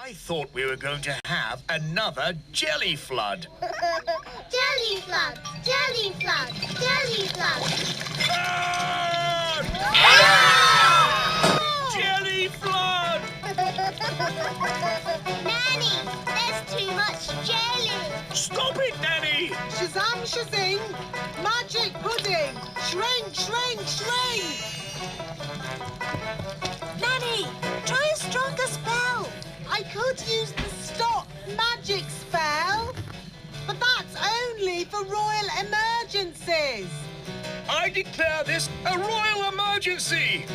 I thought we were going to have another jelly flood. Jelly flood! Jelly flood! Jelly flood! Ah! Jelly flood! Nanny, there's too much jelly. Stop it, Nanny! Shazam, shazing! Magic pudding! Shrink, shrink, shrink! Nanny, try a stronger spell. I could use the stop magic spell, but that's only for royal emergencies. I declare this a royal emergency!